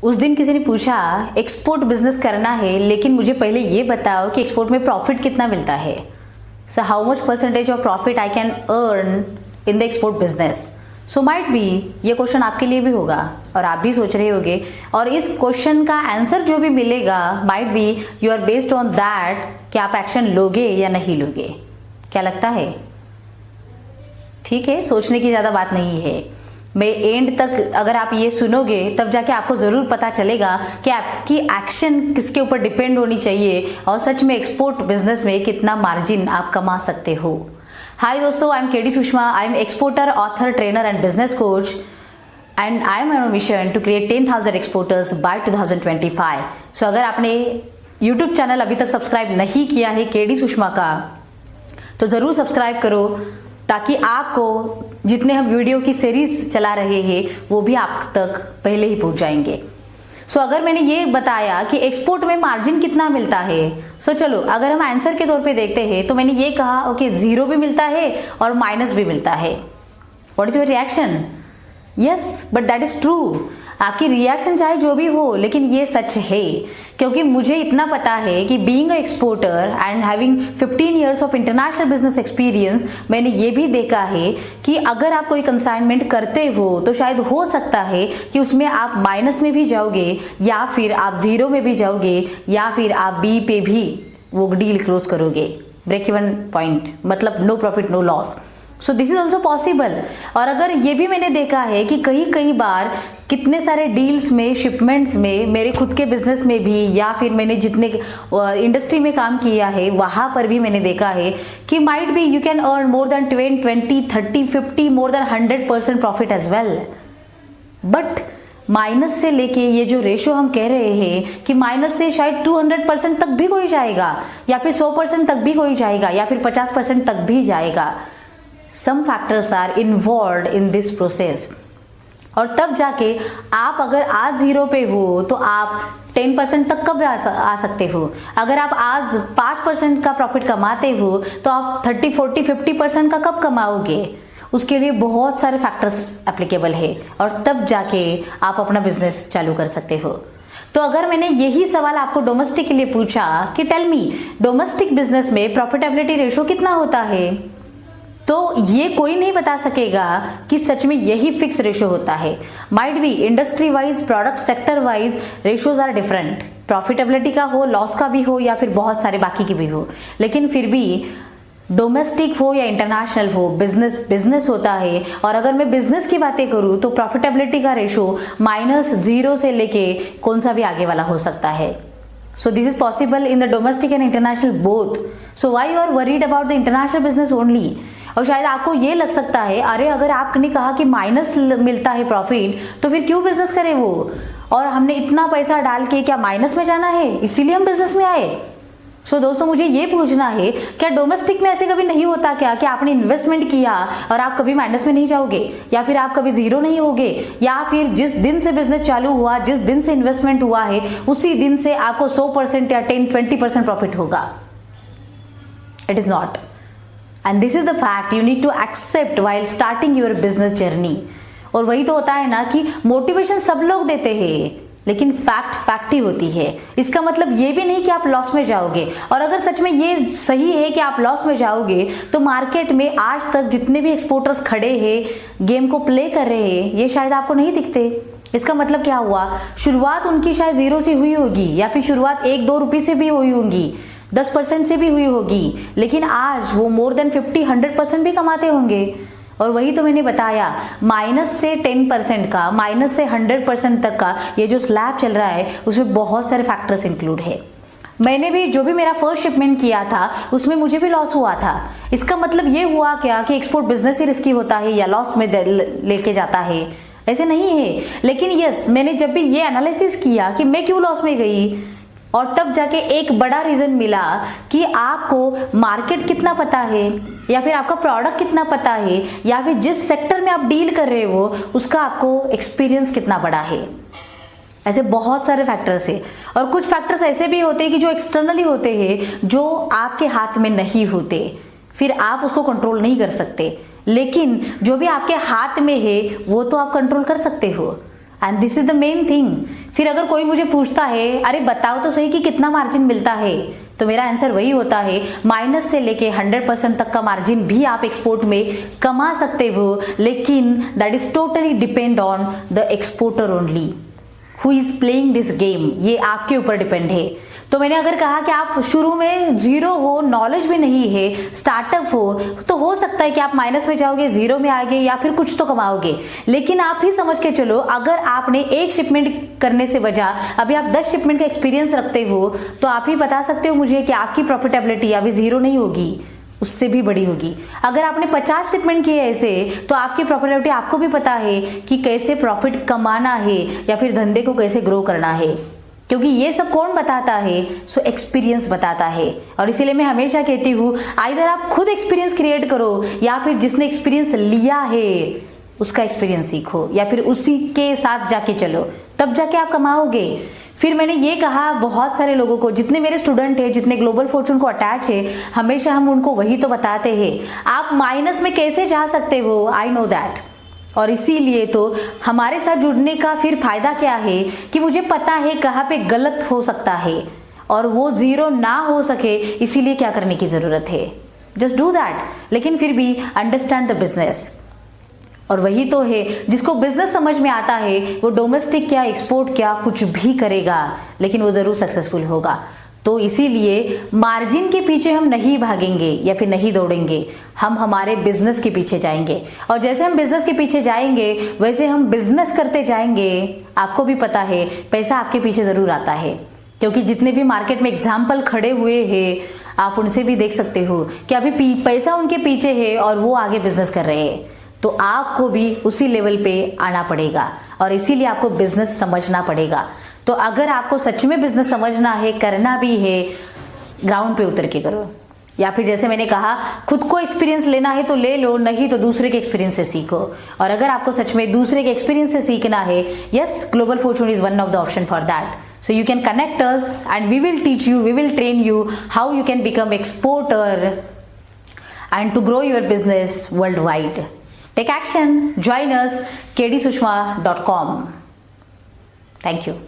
उस दिन किसी ने पूछा एक्सपोर्ट बिजनेस करना है लेकिन मुझे पहले ये बताओ कि एक्सपोर्ट में प्रॉफिट कितना मिलता है। So how much percentage of profit I can earn in the export business. So might be ये क्वेश्चन आपके लिए भी होगा और आप भी सोच रहे होगे, और इस क्वेश्चन का आंसर जो भी मिलेगा might be you are based on that कि आप एक्शन लोगे या नहीं लोगे। क्या लगता है? ठीक है, सोचने की ज़्यादा बात नहीं है। मैं एंड तक अगर आप ये सुनोगे तब जाके आपको ज़रूर पता चलेगा कि आपकी एक्शन किसके ऊपर डिपेंड होनी चाहिए और सच में एक्सपोर्ट बिजनेस में कितना मार्जिन आप कमा सकते हो। हाय दोस्तों, I am KD Sushma. I am exporter, author, trainer and business coach and I am on mission to create 10,000 exporters by 2025। So अगर आपने यूट्यूब चैनल अभी तक सब्सक्राइब नहीं किया है केडी सुषमा का, तो ज़रूर सब्सक्राइब करो ताकि आपको जितने हम वीडियो की सीरीज चला रहे हैं वो भी आप तक पहले ही पहुंच जाएंगे। सो अगर मैंने ये बताया कि एक्सपोर्ट में मार्जिन कितना मिलता है, सो चलो अगर हम आंसर के तौर पे देखते हैं तो मैंने ये कहा ओके, जीरो भी मिलता है और माइनस भी मिलता है। What is your reaction? Yes, but that is true. आपकी रिएक्शन चाहे जो भी हो, लेकिन ये सच है, क्योंकि मुझे इतना पता है कि being a exporter and having 15 years of international business experience, मैंने ये भी देखा है कि अगर आप कोई कंसाइनमेंट करते हो तो शायद हो सकता है कि उसमें आप माइनस में भी जाओगे या फिर आप जीरो में भी जाओगे या फिर आप बी पे भी वो डील क्लोज करोगे। ब्रेक इवन पॉइंट मतलब no profit no loss. So this is also possible. और अगर ये भी मैंने देखा है कि कई बार कितने सारे डील्स में, शिपमेंट्स में, मेरे खुद के बिजनेस में भी या फिर मैंने जितने इंडस्ट्री में काम किया है वहाँ पर भी मैंने देखा है कि might be you can earn more than 20, 30, 50, more than 100% profit as well. But minus से लेके ये जो रेशो हम कह रहे हैं कि माइनस से शायद 200% तक भी कोई जाएगा या फिर 100% तक भी कोई जाएगा या फिर 50% तक भी जाएगा। Some factors are involved in this process। और तब जाके आप अगर आज जीरो पे हो तो आप 10% तक कब आ सकते हो। अगर आप आज 5% का प्रॉफिट कमाते हो तो आप 30, 40, 50% का कब कमाओगे। उसके लिए बहुत सारे फैक्टर्स एप्लीकेबल है और तब जाके आप अपना बिजनेस चालू कर सकते हो। तो अगर मैंने यही सवाल आपको डोमेस्टिक के लिए पूछा कि टेल मी डोमेस्टिक बिजनेस में प्रॉफिटेबिलिटी रेशो कितना होता है, तो ये कोई नहीं बता सकेगा कि सच में यही फिक्स रेशो होता है। Might be industry wise, product sector wise ratios are different. Profitability का हो, लॉस का भी हो या फिर बहुत सारे बाकी की भी हो, लेकिन फिर भी डोमेस्टिक हो या इंटरनेशनल हो, बिजनेस होता है। और अगर मैं बिजनेस की बातें करूँ तो प्रॉफिटेबिलिटी का रेशो -0 से लेके कौन सा भी आगे वाला हो सकता है। So this is possible in the domestic and international both. So why you are worried about the international business only? और शायद आपको ये लग सकता है अरे अगर आपने कहा कि माइनस मिलता है प्रॉफिट तो फिर क्यों बिजनेस करे वो, और हमने इतना पैसा डाल के क्या माइनस में जाना है, इसीलिए हम बिजनेस में आए। सो दोस्तों मुझे ये पूछना है क्या डोमेस्टिक में ऐसे कभी नहीं होता क्या कि आपने इन्वेस्टमेंट किया और आप कभी माइनस में नहीं जाओगे या फिर आप कभी जीरो नहीं होगे, या फिर जिस दिन से बिजनेस चालू हुआ, जिस दिन से इन्वेस्टमेंट हुआ है उसी दिन से आपको 100% या 10-20% प्रॉफिट होगा। It is not, and this is the fact you need to accept while starting your business journey. और वही तो होता है ना कि मोटिवेशन सब लोग देते हैं लेकिन फैक्ट ही होती है। इसका मतलब ये भी नहीं कि आप लॉस में जाओगे। और अगर सच में ये सही है कि आप लॉस में जाओगे तो मार्केट में आज तक जितने भी एक्सपोर्टर्स खड़े हैं, गेम को प्ले कर रहे हैं, ये शायद आपको नहीं दिखते। इसका मतलब क्या हुआ, शुरुआत उनकी शायद जीरो से हुई होगी या फिर शुरुआत 1-2 रुपये से भी हुई होगी, 10% से भी हुई होगी, लेकिन आज वो मोर देन 50-100% भी कमाते होंगे। और वही तो मैंने बताया, माइनस से 10% का, माइनस से 100% तक का ये जो स्लैब चल रहा है उसमें बहुत सारे फैक्टर्स इंक्लूड है। मैंने भी जो भी मेरा फर्स्ट शिपमेंट किया था उसमें मुझे भी लॉस हुआ था। इसका मतलब ये हुआ क्या कि एक्सपोर्ट बिजनेस ही रिस्की होता है या लॉस में लेके जाता है, ऐसे नहीं है। लेकिन यस, मैंने जब भी ये एनालिसिस किया कि मैं क्यों लॉस में गई, और तब जाके एक बड़ा रीजन मिला कि आपको मार्केट कितना पता है या फिर आपका प्रोडक्ट कितना पता है या फिर जिस सेक्टर में आप डील कर रहे हो उसका आपको एक्सपीरियंस कितना बड़ा है। ऐसे बहुत सारे फैक्टर्स है और कुछ फैक्टर्स ऐसे भी होते हैं कि जो एक्सटर्नली होते हैं, जो आपके हाथ में नहीं होते, फिर आप उसको कंट्रोल नहीं कर सकते। लेकिन जो भी आपके हाथ में है वो तो आप कंट्रोल कर सकते हो। And this is the main thing. फिर अगर कोई मुझे पूछता है अरे बताओ तो सही कि कितना मार्जिन मिलता है, तो मेरा आंसर वही होता है माइनस से लेके 100% तक का मार्जिन भी आप एक्सपोर्ट में कमा सकते हो, लेकिन that is totally depend on the exporter only who is playing this game. ये आपके ऊपर डिपेंड है। तो मैंने अगर कहा कि आप शुरू में जीरो हो, नॉलेज भी नहीं है, स्टार्टअप हो सकता है कि आप माइनस में जाओगे, जीरो में आगे, या फिर कुछ तो कमाओगे। लेकिन आप ही समझ के चलो, अगर आपने एक शिपमेंट करने से बजाय अभी आप 10 शिपमेंट का एक्सपीरियंस रखते हो, तो आप ही बता सकते हो मुझे कि आपकी प्रॉफिटेबिलिटी अभी जीरो नहीं होगी, उससे भी बड़ी होगी। अगर आपने 50 शिपमेंट किए ऐसे, तो आपकी प्रॉफिटेबिलिटी आपको भी पता है कि कैसे प्रॉफिट कमाना है या फिर धंधे को कैसे ग्रो करना है, क्योंकि ये सब कौन बताता है? सो एक्सपीरियंस बताता है। और इसीलिए मैं हमेशा कहती हूँ आइदर आप खुद एक्सपीरियंस क्रिएट करो, या फिर जिसने एक्सपीरियंस लिया है उसका एक्सपीरियंस सीखो, या फिर उसी के साथ जाके चलो, तब जाके आप कमाओगे। फिर मैंने ये कहा बहुत सारे लोगों को, जितने मेरे स्टूडेंट है, जितने ग्लोबल फॉर्चून को अटैच है, हमेशा हम उनको वही तो बताते हैं, आप माइनस में कैसे जा सकते हो, आई नो दैट। और इसीलिए तो हमारे साथ जुड़ने का फिर फायदा क्या है कि मुझे पता है कहाँ पे गलत हो सकता है और वो जीरो ना हो सके, इसीलिए क्या करने की जरूरत है, जस्ट डू दैट। लेकिन फिर भी अंडरस्टैंड द बिजनेस। और वही तो है, जिसको बिजनेस समझ में आता है वो डोमेस्टिक क्या एक्सपोर्ट क्या कुछ भी करेगा, लेकिन वो जरूर सक्सेसफुल होगा। तो इसीलिए मार्जिन के पीछे हम नहीं भागेंगे या फिर नहीं दौड़ेंगे, हम हमारे बिजनेस के पीछे जाएंगे। और जैसे हम बिजनेस के पीछे जाएंगे वैसे हम बिजनेस करते जाएंगे। आपको भी पता है पैसा आपके पीछे जरूर आता है, क्योंकि जितने भी मार्केट में एग्जाम्पल खड़े हुए हैं आप उनसे भी देख सकते हो कि अभी पैसा उनके पीछे है और वो आगे बिजनेस कर रहे हैं। तो आपको भी उसी लेवल पे आना पड़ेगा और इसीलिए आपको बिजनेस समझना पड़ेगा। तो अगर आपको सच में बिजनेस समझना है, करना भी है, ग्राउंड पे उतर के करो। या फिर जैसे मैंने कहा खुद को एक्सपीरियंस लेना है तो ले लो, नहीं तो दूसरे के एक्सपीरियंस से सीखो। और अगर आपको सच में दूसरे के एक्सपीरियंस से सीखना है, yes, global Fortune is one of the option for that. So you can connect us and we will teach you, we will train you how you can become exporter and to grow your business worldwide. Take action. Join us kdsushma.com. Thank you.